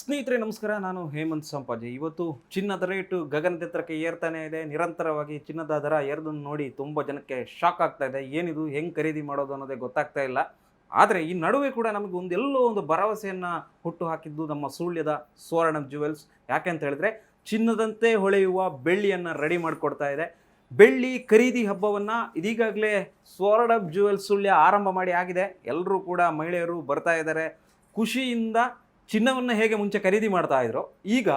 ಸ್ನೇಹಿತರೆ ನಮಸ್ಕಾರ. ನಾನು ಹೇಮಂತ್ ಸಂಪಾಜಿ. ಇವತ್ತು ಚಿನ್ನದ ರೇಟು ಗಗನದೆತ್ತರಕ್ಕೆ ಏರ್ತಾನೆ ಇದೆ. ನಿರಂತರವಾಗಿ ಚಿನ್ನದ ದರ ಏರೋದನ್ನು ನೋಡಿ ತುಂಬ ಜನಕ್ಕೆ ಶಾಕ್ ಆಗ್ತಾ ಇದೆ. ಏನಿದು, ಹೆಂಗೆ ಖರೀದಿ ಮಾಡೋದು ಅನ್ನೋದೇ ಗೊತ್ತಾಗ್ತಾ ಇಲ್ಲ. ಆದರೆ ಈ ನಡುವೆ ಕೂಡ ನಮಗೆ ಎಲ್ಲೋ ಒಂದು ಭರವಸೆಯನ್ನು ಹುಟ್ಟು ಹಾಕಿದ್ದು ನಮ್ಮ ಸುಳ್ಯದ ಸುವರ್ಣ ಜ್ಯುವೆಲ್ಸ್. ಯಾಕೆ ಅಂತ ಹೇಳಿದ್ರೆ, ಚಿನ್ನದಂತೆ ಹೊಳೆಯುವ ಬೆಳ್ಳಿಯನ್ನು ರೆಡಿ ಮಾಡಿಕೊಡ್ತಾ ಇದೆ. ಬೆಳ್ಳಿ ಖರೀದಿ ಹಬ್ಬವನ್ನು ಇದೀಗಾಗಲೇ ಸುವರ್ಣ ಜ್ಯುವೆಲ್ಸ್ ಸುಳ್ಯ ಆರಂಭ ಮಾಡಿ ಆಗಿದೆ. ಎಲ್ಲರೂ ಕೂಡ ಮಹಿಳೆಯರು ಬರ್ತಾ ಇದ್ದಾರೆ ಖುಷಿಯಿಂದ. ಚಿನ್ನವನ್ನು ಹೇಗೆ ಮುಂಚೆ ಖರೀದಿ ಮಾಡ್ತಾ ಇದ್ರು, ಈಗ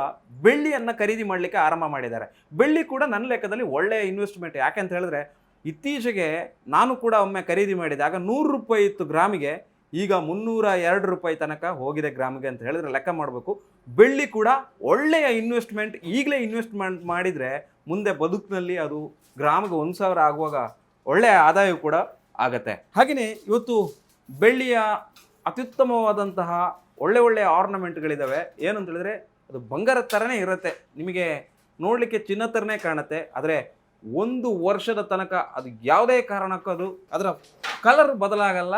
ಬೆಳ್ಳಿಯನ್ನು ಖರೀದಿ ಮಾಡಲಿಕ್ಕೆ ಆರಂಭ ಮಾಡಿದ್ದಾರೆ. ಬೆಳ್ಳಿ ಕೂಡ ನನ್ನ ಲೆಕ್ಕದಲ್ಲಿ ಒಳ್ಳೆಯ ಇನ್ವೆಸ್ಟ್ಮೆಂಟ್. ಯಾಕೆ ಅಂತ ಹೇಳಿದ್ರೆ, ಇತ್ತೀಚೆಗೆ ನಾನು ಕೂಡ ಒಮ್ಮೆ ಖರೀದಿ ಮಾಡಿದೆ. ಆಗ 100 ರೂಪಾಯಿ ಇತ್ತು ಗ್ರಾಮಿಗೆ, ಈಗ 302 ರೂಪಾಯಿ ತನಕ ಹೋಗಿದೆ ಗ್ರಾಮಿಗೆ ಅಂತ ಹೇಳಿದ್ರೆ ಲೆಕ್ಕ ಮಾಡಬೇಕು. ಬೆಳ್ಳಿ ಕೂಡ ಒಳ್ಳೆಯ ಇನ್ವೆಸ್ಟ್ಮೆಂಟ್. ಈಗಲೇ ಇನ್ವೆಸ್ಟ್ಮೆಂಟ್ ಮಾಡಿದರೆ ಮುಂದೆ ಬದುಕಿನಲ್ಲಿ ಅದು ಗ್ರಾಮಿಗೆ 1000 ಆಗುವಾಗ ಒಳ್ಳೆಯ ಆದಾಯ ಕೂಡ ಆಗತ್ತೆ. ಹಾಗೆಯೇ ಇವತ್ತು ಬೆಳ್ಳಿಯ ಅತ್ಯುತ್ತಮವಾದಂತಹ ಒಳ್ಳೆಯ ಆರ್ನಮೆಂಟ್ಗಳಿದ್ದಾವೆ. ಏನಂತ ಹೇಳಿದ್ರೆ, ಅದು ಬಂಗಾರದ ಥರನೇ ಇರುತ್ತೆ. ನಿಮಗೆ ನೋಡಲಿಕ್ಕೆ ಚಿನ್ನ ಥರನೇ ಕಾಣುತ್ತೆ. ಆದರೆ 1 ವರ್ಷದ ತನಕ ಅದು ಯಾವುದೇ ಕಾರಣಕ್ಕೂ ಅದರ ಕಲರ್ ಬದಲಾಗಲ್ಲ,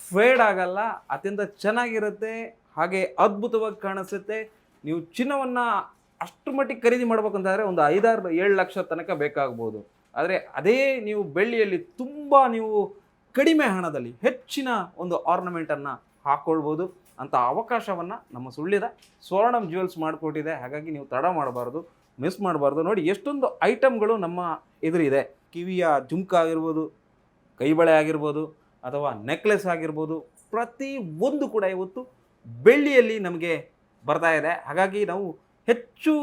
ಫೇಡ್ ಆಗಲ್ಲ. ಅತ್ಯಂತ ಚೆನ್ನಾಗಿರುತ್ತೆ, ಹಾಗೆ ಅದ್ಭುತವಾಗಿ ಕಾಣಿಸುತ್ತೆ. ನೀವು ಚಿನ್ನವನ್ನು ಅಷ್ಟು ಮಟ್ಟಿಗೆ ಖರೀದಿ ಮಾಡ್ಬೇಕಂತಂದರೆ ಒಂದು 5-6-7 ಲಕ್ಷ ತನಕ ಬೇಕಾಗ್ಬೋದು. ಆದರೆ ಅದೇ ನೀವು ಬೆಳ್ಳಿಯಲ್ಲಿ ತುಂಬ ನೀವು ಕಡಿಮೆ ಹಣದಲ್ಲಿ ಹೆಚ್ಚಿನ ಒಂದು ಆರ್ನಮೆಂಟನ್ನು ಹಾಕ್ಕೊಳ್ಬೋದು. ಅಂಥ ಅವಕಾಶವನ್ನು ನಮ್ಮ ಸುಳ್ಯದ ಸುವರ್ಣ ಜ್ಯುವೆಲ್ಸ್ ಮಾಡಿಕೊಟ್ಟಿದೆ. ಹಾಗಾಗಿ ನೀವು ತಡ ಮಾಡಬಾರ್ದು, ಮಿಸ್ ಮಾಡಬಾರ್ದು. ನೋಡಿ ಎಷ್ಟೊಂದು ಐಟಮ್ಗಳು ನಮ್ಮ ಎದುರಿದೆ. ಕಿವಿಯ ಜುಮ್ಕ ಆಗಿರ್ಬೋದು, ಕೈಬಳೆ ಆಗಿರ್ಬೋದು, ಅಥವಾ ನೆಕ್ಲೆಸ್ ಆಗಿರ್ಬೋದು, ಪ್ರತಿ ಒಂದು ಕೂಡ ಇವತ್ತು ಬೆಳ್ಳಿಯಲ್ಲಿ ನಮಗೆ ಬರ್ತಾ ಇದೆ. ಹಾಗಾಗಿ ನಾವು ಹೆಚ್ಚು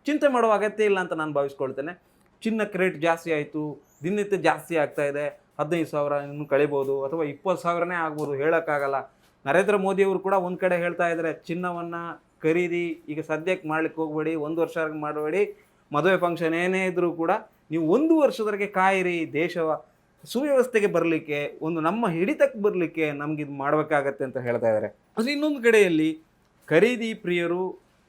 ಚಿಂತೆ ಮಾಡುವ ಅಗತ್ಯ ಇಲ್ಲ ಅಂತ ನಾನು ಭಾವಿಸ್ಕೊಳ್ತೇನೆ. ಚಿನ್ನಕ್ಕೆ ರೇಟ್ ಜಾಸ್ತಿ ಆಯಿತು, ದಿನನಿತ್ಯ ಜಾಸ್ತಿ ಆಗ್ತಾ ಇದೆ. 15,000 ಇನ್ನೂ ಕಳಿಬೋದು, ಅಥವಾ 20,000ನೇ ಆಗ್ಬೋದು, ಹೇಳೋಕ್ಕಾಗಲ್ಲ. ನರೇಂದ್ರ ಮೋದಿಯವರು ಕೂಡ ಒಂದು ಕಡೆ ಹೇಳ್ತಾ ಇದ್ದಾರೆ, ಚಿನ್ನವನ್ನು ಖರೀದಿ ಈಗ ಸದ್ಯಕ್ಕೆ ಮಾಡ್ಲಿಕ್ಕೆ ಹೋಗಬೇಡಿ, 1 ವರ್ಷ ಮಾಡಬೇಡಿ. ಮದುವೆ ಫಂಕ್ಷನ್ ಏನೇ ಇದ್ದರೂ ಕೂಡ ನೀವು 1 ವರ್ಷದವರೆಗೆ ಕಾಯಿರಿ. ದೇಶ ಸುವ್ಯವಸ್ಥೆಗೆ ಬರಲಿಕ್ಕೆ, ಒಂದು ನಮ್ಮ ಹಿಡಿತಕ್ಕೆ ಬರಲಿಕ್ಕೆ ನಮಗಿದು ಮಾಡಬೇಕಾಗತ್ತೆ ಅಂತ ಹೇಳ್ತಾ ಇದ್ದಾರೆ. ಆದರೆ ಇನ್ನೊಂದು ಕಡೆಯಲ್ಲಿ ಖರೀದಿ ಪ್ರಿಯರು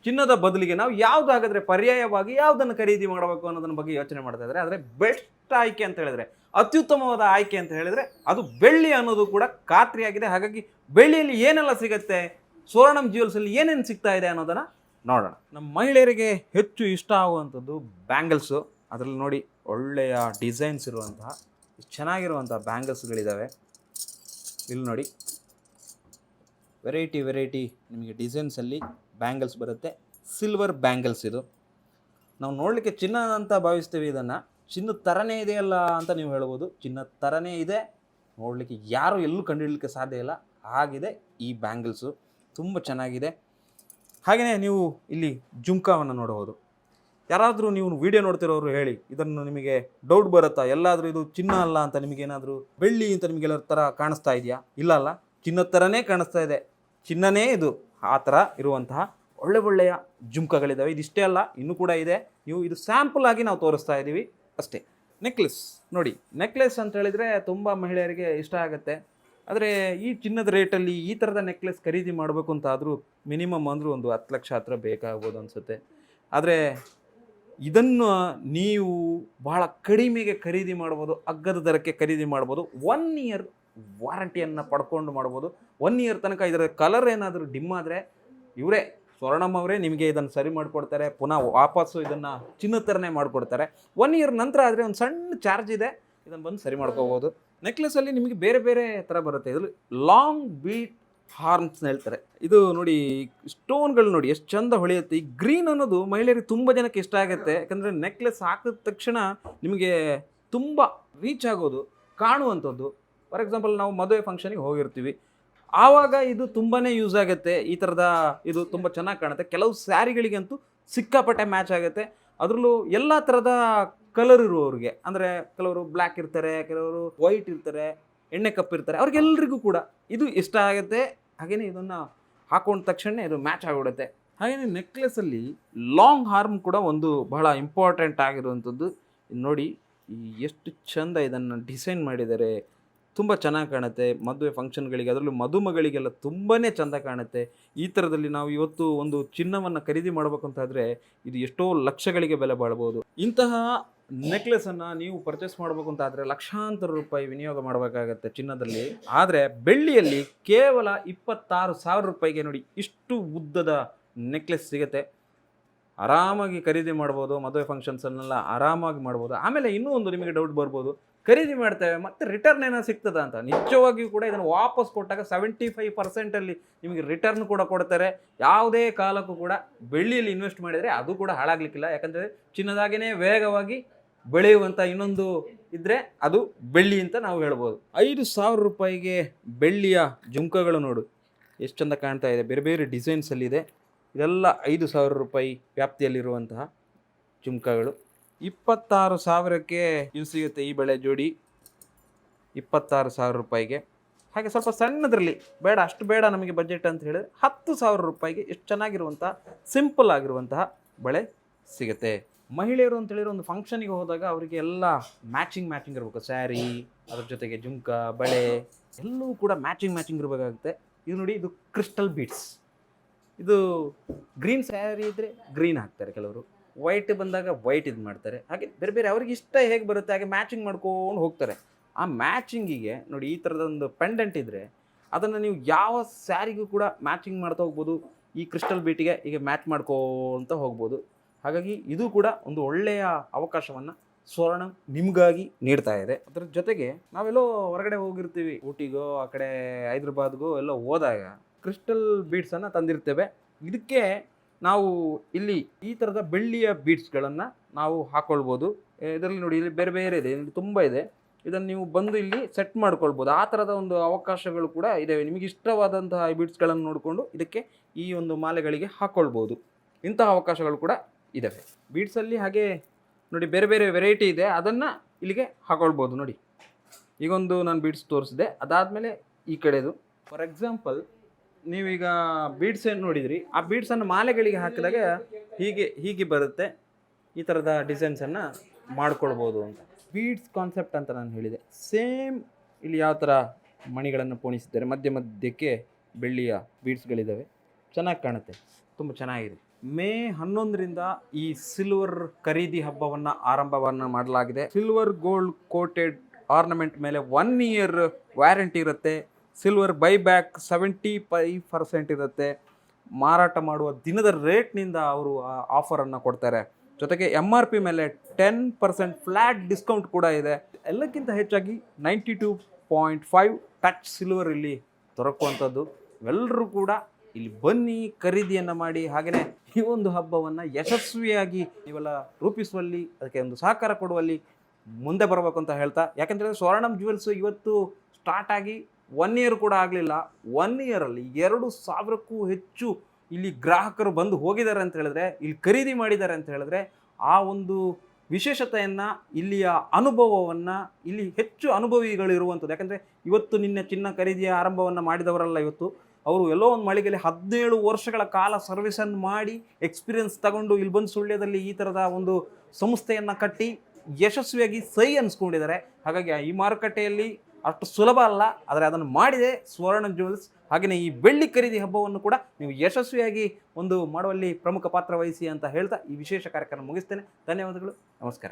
ಚಿನ್ನದ ಬದಲಿಗೆ ನಾವು ಯಾವುದಾಗಾದರೆ ಪರ್ಯಾಯವಾಗಿ ಯಾವುದನ್ನು ಖರೀದಿ ಮಾಡಬೇಕು ಅನ್ನೋದನ್ನ ಬಗ್ಗೆ ಯೋಚನೆ ಮಾಡ್ತಾ ಇದ್ದಾರೆ. ಆದರೆ ಬೆಸ್ಟ್ ಆಯ್ಕೆ ಅಂತ ಹೇಳಿದ್ರೆ, ಅತ್ಯುತ್ತಮವಾದ ಆಯ್ಕೆ ಅಂತ ಹೇಳಿದರೆ ಅದು ಬೆಳ್ಳಿ ಅನ್ನೋದು ಕೂಡ ಖಾತ್ರಿಯಾಗಿದೆ. ಹಾಗಾಗಿ ಬೆಳ್ಳಿಯಲ್ಲಿ ಏನೆಲ್ಲ ಸಿಗುತ್ತೆ, ಸುವರ್ಣ ಜ್ಯುವೆಲ್ಸಲ್ಲಿ ಏನೇನು ಸಿಗ್ತಾ ಇದೆ ಅನ್ನೋದನ್ನು ನೋಡೋಣ. ನಮ್ಮ ಮಹಿಳೆಯರಿಗೆ ಹೆಚ್ಚು ಇಷ್ಟ ಆಗುವಂಥದ್ದು ಬ್ಯಾಂಗಲ್ಸು. ಅದರಲ್ಲಿ ನೋಡಿ ಒಳ್ಳೆಯ ಡಿಸೈನ್ಸ್ ಇರುವಂತಹ ಚೆನ್ನಾಗಿರುವಂಥ ಬ್ಯಾಂಗಲ್ಸ್ಗಳಿದ್ದಾವೆ. ಇಲ್ಲಿ ನೋಡಿ ವೆರೈಟಿ ನಿಮಗೆ ಡಿಸೈನ್ಸಲ್ಲಿ ಬ್ಯಾಂಗಲ್ಸ್ ಬರುತ್ತೆ. ಸಿಲ್ವರ್ ಬ್ಯಾಂಗಲ್ಸ್ ಇದು. ನಾವು ನೋಡಲಿಕ್ಕೆ ಚಿನ್ನ ಅಂತ ಭಾವಿಸ್ತೀವಿ, ಇದನ್ನು ಚಿನ್ನದ ಥರನೇ ಇದೆಯಲ್ಲ ಅಂತ ನೀವು ಹೇಳ್ಬೋದು. ಚಿನ್ನದ ಥರನೇ ಇದೆ, ನೋಡಲಿಕ್ಕೆ ಯಾರು ಎಲ್ಲೂ ಕಂಡುಹಿಡಲಿಕ್ಕೆ ಸಾಧ್ಯ ಇಲ್ಲ, ಆಗಿದೆ ಈ ಬ್ಯಾಂಗಲ್ಸು. ತುಂಬ ಚೆನ್ನಾಗಿದೆ. ಹಾಗೆಯೇ ನೀವು ಇಲ್ಲಿ ಜುಮ್ಕಾವನ್ನು ನೋಡಬಹುದು. ಯಾರಾದರೂ ನೀವು ವಿಡಿಯೋ ನೋಡ್ತಿರೋರು ಹೇಳಿ, ಇದನ್ನು ನಿಮಗೆ ಡೌಟ್ ಬರುತ್ತಾ, ಎಲ್ಲಾದರೂ ಇದು ಚಿನ್ನ ಅಲ್ಲ ಅಂತ ನಿಮಗೇನಾದರೂ ಬೆಳ್ಳಿ ಅಂತ ನಿಮಗೆಲ್ಲರ ಥರ ಕಾಣಿಸ್ತಾ ಇದೆಯಾ? ಇಲ್ಲ ಅಲ್ಲ, ಚಿನ್ನದ ಥರನೇ ಕಾಣಿಸ್ತಾ ಇದೆ, ಚಿನ್ನನೇ ಇದು. ಆ ಥರ ಇರುವಂತಹ ಒಳ್ಳೆಯ ಜುಮ್ಕಗಳಿದ್ದಾವೆ. ಇದಿಷ್ಟೇ ಅಲ್ಲ, ಇನ್ನೂ ಕೂಡ ಇದೆ. ನೀವು ಇದು ಸ್ಯಾಂಪಲ್ ಆಗಿ ನಾವು ತೋರಿಸ್ತಾ ಇದ್ದೀವಿ ಅಷ್ಟೇ. ನೆಕ್ಲೆಸ್ ನೋಡಿ, ನೆಕ್ಲೆಸ್ ಅಂತ ಹೇಳಿದರೆ ತುಂಬ ಮಹಿಳೆಯರಿಗೆ ಇಷ್ಟ ಆಗುತ್ತೆ. ಆದರೆ ಈ ಚಿನ್ನದ ರೇಟಲ್ಲಿ ಈ ಥರದ ನೆಕ್ಲೆಸ್ ಖರೀದಿ ಮಾಡಬೇಕು ಅಂತ ಆದರೂ ಮಿನಿಮಮ್ ಅಂದರೂ ಒಂದು 10 ಲಕ್ಷ ಹತ್ರ ಬೇಕಾಗ್ಬೋದು ಅನಿಸುತ್ತೆ. ಆದರೆ ಇದನ್ನು ನೀವು ಬಹಳ ಕಡಿಮೆಗೆ ಖರೀದಿ ಮಾಡ್ಬೋದು, ಅಗ್ಗದ ದರಕ್ಕೆ ಖರೀದಿ ಮಾಡ್ಬೋದು. 1 ಇಯರ್ ವಾರಂಟಿಯನ್ನು ಪಡ್ಕೊಂಡು ಮಾಡ್ಬೋದು. 1 ಇಯರ್ ತನಕ ಇದರ ಕಲರ್ ಏನಾದರೂ ಡಿಮ್ ಆದರೆ ಇವರೇ ಸ್ವರ್ಣಮ್ಮ ಅವರೇ ನಿಮಗೆ ಇದನ್ನು ಸರಿ ಮಾಡಿಕೊಡ್ತಾರೆ. ಪುನಃ ವಾಪಸ್ಸು ಇದನ್ನು ಚಿನ್ನದ ಥರನೇ ಮಾಡಿಕೊಡ್ತಾರೆ. 1 ಇಯರ್ ನಂತರ ಆದರೆ ಒಂದು ಸಣ್ಣ ಚಾರ್ಜ್ ಇದೆ, ಇದನ್ನು ಬಂದು ಸರಿ ಮಾಡ್ಕೋಬೋದು. ನೆಕ್ಲೆಸಲ್ಲಿ ನಿಮಗೆ ಬೇರೆ ಥರ ಬರುತ್ತೆ. ಇದರಲ್ಲಿ ಲಾಂಗ್ ಬೀಟ್ ಹಾರ್ನ್ಸ್ ಹೇಳ್ತಾರೆ. ಇದು ನೋಡಿ, ಸ್ಟೋನ್ಗಳು ನೋಡಿ ಎಷ್ಟು ಚಂದ ಹೊಳೆಯುತ್ತೆ. ಈ ಗ್ರೀನ್ ಅನ್ನೋದು ಮಹಿಳೆಯರಿಗೆ ತುಂಬ ಜನಕ್ಕೆ ಇಷ್ಟ ಆಗುತ್ತೆ. ಯಾಕಂದರೆ ನೆಕ್ಲೆಸ್ ಹಾಕಿದ ತಕ್ಷಣ ನಿಮಗೆ ತುಂಬ ರೀಚ್ ಆಗೋದು, ಕಾಣುವಂಥದ್ದು. ಫಾರ್ ಎಕ್ಸಾಂಪಲ್ ನಾವು ಮದುವೆ ಫಂಕ್ಷನಿಗೆ ಹೋಗಿರ್ತೀವಿ, ಆವಾಗ ಇದು ತುಂಬಾ ಯೂಸ್ ಆಗುತ್ತೆ. ಈ ಥರದ ಇದು ತುಂಬ ಚೆನ್ನಾಗಿ ಕಾಣುತ್ತೆ. ಕೆಲವು ಸ್ಯಾರಿಗಳಿಗಂತೂ ಸಿಕ್ಕಾಪಟ್ಟೆ ಮ್ಯಾಚ್ ಆಗುತ್ತೆ. ಅದರಲ್ಲೂ ಎಲ್ಲ ಥರದ ಕಲರ್ ಇರುವವ್ರಿಗೆ, ಅಂದರೆ ಕೆಲವರು ಬ್ಲ್ಯಾಕ್ ಇರ್ತಾರೆ, ಕೆಲವರು ವೈಟ್ ಇರ್ತಾರೆ, ಎಣ್ಣೆ ಕಪ್ಪಿರ್ತಾರೆ, ಅವ್ರಿಗೆಲ್ಲರಿಗೂ ಕೂಡ ಇದು ಇಷ್ಟ ಆಗುತ್ತೆ. ಹಾಗೆಯೇ ಇದನ್ನು ಹಾಕೊಂಡ ತಕ್ಷಣ ಇದು ಮ್ಯಾಚ್ ಆಗಿಬಿಡುತ್ತೆ. ಹಾಗೆಯೇ ನೆಕ್ಲೆಸಲ್ಲಿ ಲಾಂಗ್ ಹಾರ್ಮ್ ಕೂಡ ಒಂದು ಬಹಳ ಇಂಪಾರ್ಟೆಂಟ್ ಆಗಿರುವಂಥದ್ದು. ನೋಡಿ ಎಷ್ಟು ಚಂದ ಇದನ್ನು ಡಿಸೈನ್ ಮಾಡಿದ್ದಾರೆ, ತುಂಬ ಚೆನ್ನಾಗಿ ಕಾಣುತ್ತೆ. ಮದುವೆ ಫಂಕ್ಷನ್ಗಳಿಗೆ, ಅದರಲ್ಲೂ ಮದುಮಗಳಿಗೆಲ್ಲ ತುಂಬಾ ಚೆಂದ ಕಾಣುತ್ತೆ. ಈ ಥರದಲ್ಲಿ ನಾವು ಇವತ್ತು ಒಂದು ಚಿನ್ನವನ್ನು ಖರೀದಿ ಮಾಡಬೇಕಂತಾದರೆ ಇದು ಎಷ್ಟೋ ಲಕ್ಷಗಳಿಗೆ ಬೆಲೆ ಬಾಳ್ಬೋದು. ಇಂತಹ ನೆಕ್ಲೆಸನ್ನು ನೀವು ಪರ್ಚೇಸ್ ಮಾಡಬೇಕು ಅಂತಾದರೆ ಲಕ್ಷಾಂತರ ರೂಪಾಯಿ ವಿನಿಯೋಗ ಮಾಡಬೇಕಾಗತ್ತೆ ಚಿನ್ನದಲ್ಲಿ. ಆದರೆ ಬೆಳ್ಳಿಯಲ್ಲಿ ಕೇವಲ 26,000 ರೂಪಾಯಿಗೆ ನೋಡಿ ಇಷ್ಟು ಉದ್ದದ ನೆಕ್ಲೆಸ್ ಸಿಗುತ್ತೆ. ಆರಾಮಾಗಿ ಖರೀದಿ ಮಾಡ್ಬೋದು, ಮದುವೆ ಫಂಕ್ಷನ್ಸನ್ನೆಲ್ಲ ಆರಾಮಾಗಿ ಮಾಡ್ಬೋದು. ಆಮೇಲೆ ಇನ್ನೂ ಒಂದು ನಿಮಗೆ ಡೌಟ್ ಬರ್ಬೋದು, ಖರೀದಿ ಮಾಡ್ತೇವೆ ಮತ್ತು ರಿಟರ್ನ್ ಏನೋ ಸಿಗ್ತದ ಅಂತ. ನಿಜವಾಗಿಯೂ ಕೂಡ ಇದನ್ನು ವಾಪಸ್ ಕೊಟ್ಟಾಗ 75% ನಿಮಗೆ ರಿಟರ್ನ್ ಕೂಡ ಕೊಡ್ತಾರೆ. ಯಾವುದೇ ಕಾಲಕ್ಕೂ ಕೂಡ ಬೆಳ್ಳಿಯಲ್ಲಿ ಇನ್ವೆಸ್ಟ್ ಮಾಡಿದರೆ ಅದು ಕೂಡ ಹಾಳಾಗಲಿಕ್ಕಿಲ್ಲ. ಯಾಕಂದರೆ ಚಿನ್ನದಾಗೇ ವೇಗವಾಗಿ ಬೆಳೆಯುವಂಥ ಇನ್ನೊಂದು ಇದ್ದರೆ ಅದು ಬೆಳ್ಳಿ ಅಂತ ನಾವು ಹೇಳ್ಬೋದು. 5,000 ರೂಪಾಯಿಗೆ ಬೆಳ್ಳಿಯ ಜುಮ್ಕಗಳು ನೋಡು ಎಷ್ಟು ಚಂದ ಕಾಣ್ತಾ ಇದೆ, ಬೇರೆ ಬೇರೆ ಡಿಸೈನ್ಸಲ್ಲಿದೆ. ಇದೆಲ್ಲ 5,000 ರೂಪಾಯಿ ವ್ಯಾಪ್ತಿಯಲ್ಲಿರುವಂತಹ ಜುಮ್ಕಗಳು. 26,000ಕ್ಕೆ ಇದು ಸಿಗುತ್ತೆ. ಈ ಬಳೆ ಜೋಡಿ 26,000 ರೂಪಾಯಿಗೆ. ಹಾಗೆ ಸ್ವಲ್ಪ ಸಣ್ಣದರಲ್ಲಿ ಬೇಡ, ಅಷ್ಟು ಬೇಡ ನಮಗೆ ಬಜೆಟ್ ಅಂತ ಹೇಳಿದ್ರೆ 10,000 ರೂಪಾಯಿಗೆ ಎಷ್ಟು ಚೆನ್ನಾಗಿರುವಂತಹ ಸಿಂಪಲ್ ಆಗಿರುವಂತಹ ಬಳೆ ಸಿಗುತ್ತೆ. ಮಹಿಳೆಯರು ಅಂತ ಹೇಳಿದ್ರೆ ಒಂದು ಫಂಕ್ಷನಿಗೆ ಹೋದಾಗ ಅವರಿಗೆ ಎಲ್ಲ ಮ್ಯಾಚಿಂಗ್ ಇರಬೇಕು. ಸ್ಯಾರಿ, ಅದ್ರ ಜೊತೆಗೆ ಜುಮ್ಕ, ಬಳೆ ಎಲ್ಲವೂ ಕೂಡ ಮ್ಯಾಚಿಂಗ್ ಇರಬೇಕಾಗುತ್ತೆ. ಇದು ನೋಡಿ, ಇದು ಕ್ರಿಸ್ಟಲ್ ಬೀಡ್ಸ್. ಇದು ಗ್ರೀನ್ ಸ್ಯಾರಿ ಇದ್ದರೆ ಗ್ರೀನ್ ಹಾಕ್ತಾರೆ ಕೆಲವರು, ವೈಟ್ ಬಂದಾಗ ವೈಟ್ ಇದು ಮಾಡ್ತಾರೆ. ಹಾಗೆ ಬೇರೆ ಬೇರೆ ಅವ್ರಿಗೆ ಇಷ್ಟ ಹೇಗೆ ಬರುತ್ತೆ ಹಾಗೆ ಮ್ಯಾಚಿಂಗ್ ಮಾಡ್ಕೊಂಡು ಹೋಗ್ತಾರೆ. ಆ ಮ್ಯಾಚಿಂಗಿಗೆ ನೋಡಿ ಈ ಥರದೊಂದು ಪೆಂಡೆಂಟ್ ಇದ್ದರೆ ಅದನ್ನು ನೀವು ಯಾವ ಸ್ಯಾರಿಗೂ ಕೂಡ ಮ್ಯಾಚಿಂಗ್ ಮಾಡ್ತಾ ಹೋಗ್ಬೋದು. ಈ ಕ್ರಿಸ್ಟಲ್ ಬೀಟಿಗೆ ಈಗ ಮ್ಯಾಚ್ ಮಾಡ್ಕೊತ ಹೋಗ್ಬೋದು. ಹಾಗಾಗಿ ಇದು ಕೂಡ ಒಂದು ಒಳ್ಳೆಯ ಅವಕಾಶವನ್ನು ಸ್ವರ್ಣ ನಿಮಗಾಗಿ ನೀಡ್ತಾ ಇದೆ. ಅದರ ಜೊತೆಗೆ ನಾವೆಲ್ಲೋ ಹೊರಗಡೆ ಹೋಗಿರ್ತೀವಿ, ಊಟಿಗೋ ಆ ಕಡೆ ಹೈದ್ರಾಬಾದ್ಗೋ ಎಲ್ಲೋ ಹೋದಾಗ ಕ್ರಿಸ್ಟಲ್ ಬೀಡ್ಸನ್ನು ತಂದಿರ್ತೇವೆ. ಇದಕ್ಕೆ ನಾವು ಇಲ್ಲಿ ಈ ಥರದ ಬೆಳ್ಳಿಯ ಬೀಡ್ಸ್ಗಳನ್ನು ನಾವು ಹಾಕ್ಕೊಳ್ಬೋದು. ಇದರಲ್ಲಿ ನೋಡಿ, ಇಲ್ಲಿ ಬೇರೆ ಬೇರೆ ಇದೆ, ಇಲ್ಲಿ ತುಂಬ ಇದೆ. ಇದನ್ನು ನೀವು ಬಂದು ಇಲ್ಲಿ ಸೆಟ್ ಮಾಡ್ಕೊಳ್ಬೋದು. ಆ ಥರದ ಒಂದು ಅವಕಾಶಗಳು ಕೂಡ ಇದ್ದಾವೆ. ನಿಮಗೆ ಇಷ್ಟವಾದಂತಹ ಈ ಬೀಡ್ಸ್ಗಳನ್ನು ನೋಡಿಕೊಂಡು ಇದಕ್ಕೆ ಈ ಒಂದು ಮಾಲೆಗಳಿಗೆ ಹಾಕ್ಕೊಳ್ಬೋದು. ಇಂತಹ ಅವಕಾಶಗಳು ಕೂಡ ಇದ್ದಾವೆ ಬೀಡ್ಸಲ್ಲಿ. ಹಾಗೆ ನೋಡಿ ಬೇರೆ ಬೇರೆ ವೆರೈಟಿ ಇದೆ, ಅದನ್ನು ಇಲ್ಲಿಗೆ ಹಾಕ್ಕೊಳ್ಬೋದು. ನೋಡಿ ಈಗೊಂದು ನಾನು ಬೀಡ್ಸ್ ತೋರಿಸಿದೆ, ಅದಾದಮೇಲೆ ಈ ಕಡೆದು. ಫಾರ್ ಎಕ್ಸಾಂಪಲ್ ನೀವೀಗ ಬೀಡ್ಸ್ ಏನು ನೋಡಿದ್ರಿ, ಆ ಬೀಡ್ಸನ್ನು ಮಾಲೆಗಳಿಗೆ ಹಾಕಿದಾಗ ಹೀಗೆ ಬರುತ್ತೆ. ಈ ಥರದ ಡಿಸೈನ್ಸನ್ನು ಮಾಡ್ಕೊಳ್ಬೋದು ಅಂತ. ಬೀಡ್ಸ್ ಕಾನ್ಸೆಪ್ಟ್ ಅಂತ ನಾನು ಹೇಳಿದೆ. ಸೇಮ್ ಇಲ್ಲಿ ಯಾವ ಥರ ಮಣಿಗಳನ್ನು ಪೋಣಿಸಿದ್ದಾರೆ, ಮಧ್ಯಕ್ಕೆ ಬೆಳ್ಳಿಯ ಬೀಡ್ಸ್ಗಳಿದ್ದಾವೆ. ಚೆನ್ನಾಗಿ ಕಾಣುತ್ತೆ, ತುಂಬ ಚೆನ್ನಾಗಿದೆ. ಮೇ 11ರಿಂದ ಈ ಸಿಲ್ವರ್ ಖರೀದಿ ಹಬ್ಬವನ್ನು ಆರಂಭವನ್ನು ಮಾಡಲಾಗಿದೆ. ಸಿಲ್ವರ್ ಗೋಲ್ಡ್ ಕೋಟೆಡ್ ಆರ್ನಮೆಂಟ್ ಮೇಲೆ 1 year ವ್ಯಾರಂಟಿ ಇರುತ್ತೆ. ಸಿಲ್ವರ್ ಬೈಬ್ಯಾಕ್ 75% ಇರುತ್ತೆ. ಮಾರಾಟ ಮಾಡುವ ದಿನದ ರೇಟ್ನಿಂದ ಅವರು ಆಫರನ್ನು ಕೊಡ್ತಾರೆ. ಜೊತೆಗೆ MRP ಮೇಲೆ 10% ಫ್ಲ್ಯಾಟ್ ಡಿಸ್ಕೌಂಟ್ ಕೂಡ ಇದೆ. ಎಲ್ಲಕ್ಕಿಂತ ಹೆಚ್ಚಾಗಿ 92.5 ಟಚ್ ಸಿಲ್ವರ್ ಇಲ್ಲಿ ದೊರಕುವಂಥದ್ದು. ಎಲ್ಲರೂ ಕೂಡ ಇಲ್ಲಿ ಬನ್ನಿ, ಖರೀದಿಯನ್ನು ಮಾಡಿ. ಹಾಗೆಯೇ ಈ ಒಂದು ಹಬ್ಬವನ್ನು ಯಶಸ್ವಿಯಾಗಿ ನೀವೆಲ್ಲ ರೂಪಿಸುವಲ್ಲಿ, ಅದಕ್ಕೆ ಒಂದು ಸಹಕಾರ ಕೊಡುವಲ್ಲಿ ಮುಂದೆ ಬರಬೇಕು ಅಂತ ಹೇಳ್ತಾ, ಯಾಕೆಂದರೆ ಸ್ವರ್ಣಂ ಜ್ಯುವೆಲ್ಸ್ ಇವತ್ತು ಸ್ಟಾರ್ಟ್ ಆಗಿ 1 year ಕೂಡ ಆಗಲಿಲ್ಲ. 1 year-ಅಲ್ಲಿ 2,000ಕ್ಕೂ ಹೆಚ್ಚು ಇಲ್ಲಿ ಗ್ರಾಹಕರು ಬಂದು ಹೋಗಿದ್ದಾರೆ ಅಂತ ಹೇಳಿದ್ರೆ, ಇಲ್ಲಿ ಖರೀದಿ ಮಾಡಿದ್ದಾರೆ ಅಂತ ಹೇಳಿದ್ರೆ, ಆ ಒಂದು ವಿಶೇಷತೆಯನ್ನು, ಇಲ್ಲಿಯ ಅನುಭವವನ್ನು, ಇಲ್ಲಿ ಹೆಚ್ಚು ಅನುಭವಿಗಳಿರುವಂಥದ್ದು. ಯಾಕಂದರೆ ಇವತ್ತು ನಿನ್ನೆ ಚಿನ್ನ ಖರೀದಿಯ ಆರಂಭವನ್ನು ಮಾಡಿದವರಲ್ಲ, ಇವತ್ತು ಅವರು ಎಲ್ಲೋ ಒಂದು ಮಳಿಗೆಯಲ್ಲಿ 17 ವರ್ಷಗಳ ಕಾಲ ಸರ್ವಿಸನ್ನು ಮಾಡಿ ಎಕ್ಸ್ಪೀರಿಯನ್ಸ್ ತಗೊಂಡು ಇಲ್ಲಿ ಬಂದು ಸುಳ್ಯದಲ್ಲಿ ಈ ಥರದ ಒಂದು ಸಂಸ್ಥೆಯನ್ನು ಕಟ್ಟಿ ಯಶಸ್ವಿಯಾಗಿ ಸೈ ಅನಿಸ್ಕೊಂಡಿದ್ದಾರೆ. ಹಾಗಾಗಿ ಈ ಮಾರುಕಟ್ಟೆಯಲ್ಲಿ ಅಷ್ಟು ಸುಲಭ ಅಲ್ಲ, ಆದರೆ ಅದನ್ನು ಮಾಡಿದೆ ಸ್ವರ್ಣ ಜ್ಯುವೆಲ್ಸ್. ಹಾಗೆಯೇ ಈ ಬೆಳ್ಳಿ ಖರೀದಿ ಹಬ್ಬವನ್ನು ಕೂಡ ನೀವು ಯಶಸ್ವಿಯಾಗಿ ಒಂದು ಮಾಡುವಲ್ಲಿ ಪ್ರಮುಖ ಪಾತ್ರ ವಹಿಸಿ ಅಂತ ಹೇಳ್ತಾ ಈ ವಿಶೇಷ ಕಾರ್ಯಕ್ರಮ ಮುಗಿಸ್ತೇನೆ. ಧನ್ಯವಾದಗಳು, ನಮಸ್ಕಾರ.